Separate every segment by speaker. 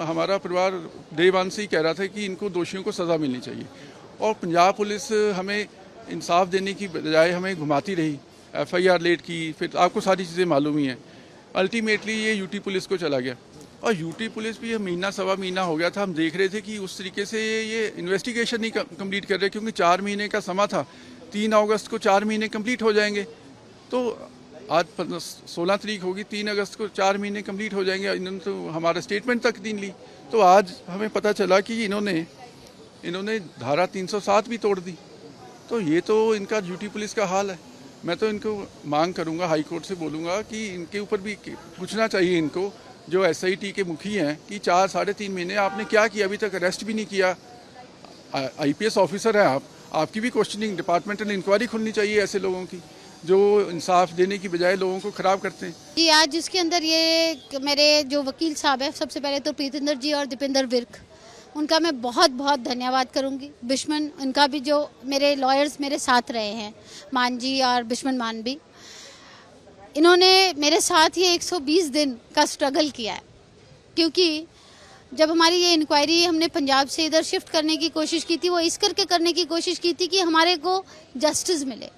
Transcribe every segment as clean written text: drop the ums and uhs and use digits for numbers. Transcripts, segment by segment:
Speaker 1: हमारा परिवार देवान से ही कह रहा था कि इनको दोषियों को सज़ा मिलनी चाहिए और पंजाब पुलिस हमें इंसाफ देने की बजाय हमें घुमाती रही। एफआईआर लेट की, फिर आपको सारी चीज़ें मालूम ही हैं। अल्टीमेटली ये यूटी पुलिस को चला गया और यूटी पुलिस भी महीना सवा महीना हो गया था। हम देख रहे थे कि उस तरीके से ये इन्वेस्टिगेशन नहीं कंप्लीट कर रहे, क्योंकि 4 महीने का समा था। 3 अगस्त को 4 महीने कंप्लीट हो जाएंगे, तो आज 16 तारीख होगी, 3 अगस्त को 4 महीने कंप्लीट हो जाएंगे। इन्होंने तो हमारा स्टेटमेंट तक नहीं ली। तो आज हमें पता चला कि इन्होंने धारा 307 भी तोड़ दी। तो ये तो इनका ड्यूटी पुलिस का हाल है। मैं तो इनको मांग करूंगा, हाई कोर्ट से बोलूंगा कि इनके ऊपर भी पूछना चाहिए इनको, जो एसआईटी के मुखी हैं, कि 4 साढ़े 3 महीने आपने क्या किया, अभी तक अरेस्ट भी नहीं किया। आईपीएस ऑफिसर हैं आप, आपकी भी क्वेश्चनिंग, डिपार्टमेंटल इंक्वायरी खुलनी चाहिए ऐसे लोगों की जो इंसाफ देने की बजाय लोगों को खराब करते हैं।
Speaker 2: जी, आज इसके अंदर ये मेरे जो वकील साहब हैं, सबसे पहले तो प्रीतिंदर जी और दीपेंद्र विर्क, उनका मैं बहुत बहुत धन्यवाद करूंगी। बिश्मन, उनका भी, जो मेरे लॉयर्स मेरे साथ रहे हैं, मान जी और बिश्मन मान भी, इन्होंने मेरे साथ ये 120 दिन का स्ट्रगल किया है। क्योंकि जब हमारी ये इंक्वायरी हमने पंजाब से इधर शिफ्ट करने की कोशिश की थी, वो इस करके करने की कोशिश की थी कि हमारे को जस्टिस मिले।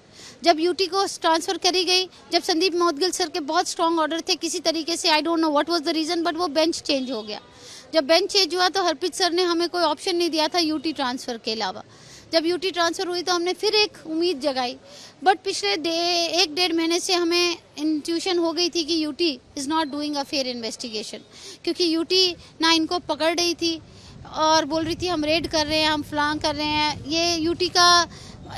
Speaker 2: जब यूटी को ट्रांसफ़र करी गई, जब संदीप मोदगिल सर के बहुत स्ट्रॉन्ग ऑर्डर थे, किसी तरीके से I don't know what was the reason, but वो बेंच चेंज हो गया। जब बेंच चेंज हुआ तो हरप्रीत सर ने हमें कोई ऑप्शन नहीं दिया था यूटी ट्रांसफ़र के अलावा। जब यूटी ट्रांसफ़र हुई तो हमने फिर एक उम्मीद जगाई, बट पिछले 1-1.5 महीने से हमें इंट्यूशन हो गई थी कि UT is not doing a fair investigation. क्योंकि यूटी ना इनको पकड़ रही थी और बोल रही थी हम रेड कर रहे हैं, हम फलां कर रहे हैं। ये यूटी का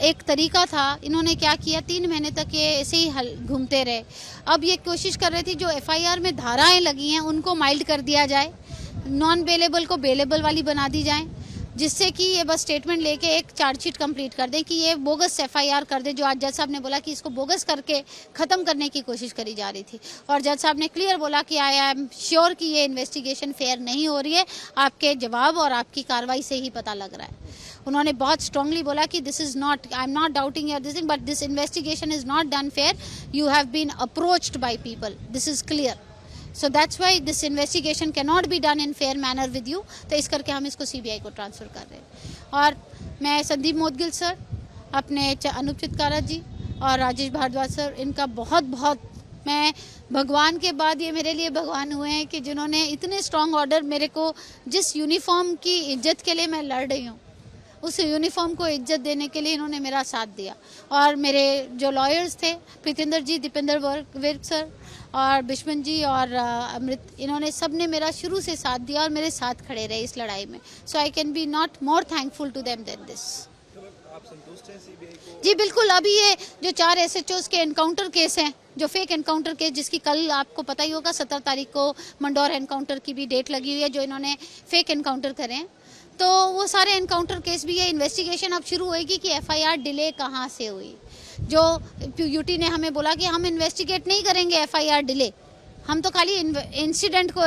Speaker 2: एक तरीका था। इन्होंने क्या किया, 3 महीने तक ये ऐसे ही घूमते रहे। अब ये कोशिश कर रहे थे जो एफआईआर में धाराएं लगी हैं उनको माइल्ड कर दिया जाए, नॉन बेलेबल को बेलेबल वाली बना दी जाए, जिससे कि ये बस स्टेटमेंट लेके एक चार्जशीट कंप्लीट कर दें कि ये बोगस एफआईआर कर दे, जो आज जज साहब ने बोला कि इसको बोगस करके ख़त्म करने की कोशिश करी जा रही थी। और जज साहब ने क्लियर बोला कि आई एम श्योर कि ये इन्वेस्टिगेशन फेयर नहीं हो रही है, आपके जवाब और आपकी कार्रवाई से ही पता लग रहा है। उन्होंने बहुत स्ट्रांगली बोला कि this is not, I am not doubting your this thing, but this investigation is not done fair, you have been approached by people, this is clear, so that's why this investigation can not be done in fair manner with you. तो इस करके हम इसको CBI को transfer कर रहे हैं। और मैं संदीप मोदगिल सर, अपने अनूप चितकारा जी और राजेश भारद्वाज सर, इनका बहुत बहुत, मैं भगवान के बाद ये मेरे लिए भगवान हुए हैं कि जिन्होंने इतने स्ट्रॉन्ग ऑर्डर मेरे को, जिस यूनिफॉर्म की इज्जत के लिए मैं लड़ रही हूँ, उस यूनिफॉर्म को इज्जत देने के लिए इन्होंने मेरा साथ दिया। और मेरे जो लॉयर्स थे, प्रीतिंदर जी, दीपेंद्र विर्क सर और बिश्मन जी और अमृत, इन्होंने सब ने मेरा शुरू से साथ दिया और मेरे साथ खड़े रहे इस लड़ाई में। So I can be not more thankful to them than this.
Speaker 3: आप संतुष्ट हैं सीबीआई को?
Speaker 2: जी बिल्कुल। अभी ये जो 4 एसएचओस के एनकाउंटर केस हैं, जो फेक एनकाउंटर केस, जिसकी कल आपको पता ही होगा 17 तारीख को मंडौर एनकाउंटर की भी डेट लगी हुई है, जो इन्होंने फेक एनकाउंटर करे हैं, तो वो सारे एनकाउंटर केस भी है। इन्वेस्टिगेशन अब शुरू होएगी कि एफआईआर डिले कहाँ से हुई। जो यूटी ने हमें बोला कि हम इन्वेस्टिगेट नहीं करेंगे एफआईआर डिले, हम तो खाली इंसिडेंट को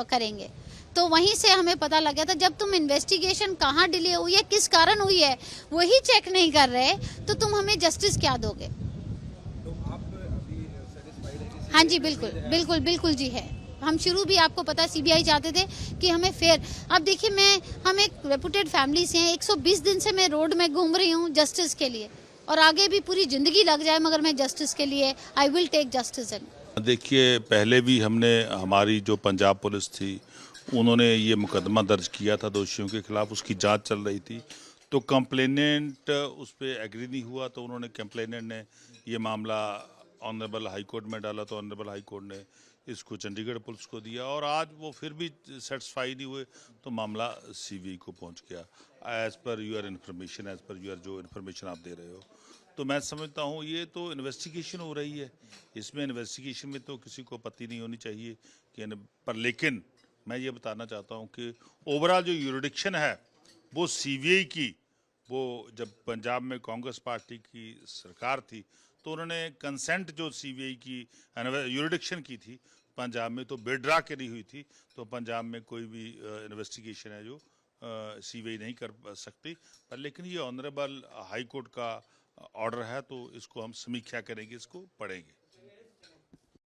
Speaker 2: करेंगे, तो वहीं से हमें पता लग गया था जब तुम इन्वेस्टिगेशन कहाँ डिले हुई है, किस कारण हुई है, वही चेक नहीं कर रहे, तो तुम हमें जस्टिस क्या दोगे?
Speaker 3: तो आप अभी सैटिस्फाइड हैं कि?
Speaker 2: हाँ जी, बिल्कुल बिल्कुल बिल्कुल जी है। हम शुरू भी, आपको पता है, सीबीआई चाहते थे कि हमें फेयर। अब देखिए, हम एक रेपुटेड फैमिली से हैं, 120 दिन से मैं रोड में घूम रही हूँ जस्टिस के लिए, और आगे भी पूरी ज़िंदगी लग जाए मगर मैं जस्टिस के लिए, आई विल टेक जस्टिस।
Speaker 4: देखिए, पहले भी हमारी जो पंजाब पुलिस थी, उन्होंने ये मुकदमा दर्ज किया था दोषियों के खिलाफ, उसकी जांच चल रही थी। तो कंप्लेनेंट उस पर एग्री नहीं हुआ, तो उन्होंने, कंप्लेनेंट ने ये मामला ऑनरेबल हाई कोर्ट में डाला, तो ऑनरेबल हाई कोर्ट ने इसको चंडीगढ़ पुलिस को दिया, और आज वो फिर भी सेटिस्फाई नहीं हुए, तो मामला सीबीआई को पहुंच गया। As per your information, as per your जो इन्फॉर्मेशन आप दे रहे हो, तो मैं समझता हूँ ये तो इन्वेस्टिगेशन हो रही है, इसमें इन्वेस्टिगेशन में तो किसी को आपत्ति नहीं होनी चाहिए कि, पर लेकिन मैं ये बताना चाहता हूँ कि ओवरऑल जो यूरिडिक्शन है वो सीबीआई की, वो जब पंजाब में कांग्रेस पार्टी की सरकार थी तो उन्होंने कंसेंट जो सीबीआई की यूरिडिक्शन की थी पंजाब में, तो बेड्रा करी हुई थी, तो पंजाब में कोई भी इन्वेस्टिगेशन है जो सीबीआई नहीं कर सकती। पर लेकिन ये ऑनरेबल हाई कोर्ट का ऑर्डर है, तो इसको हम समीक्षा करेंगे, इसको पढ़ेंगे।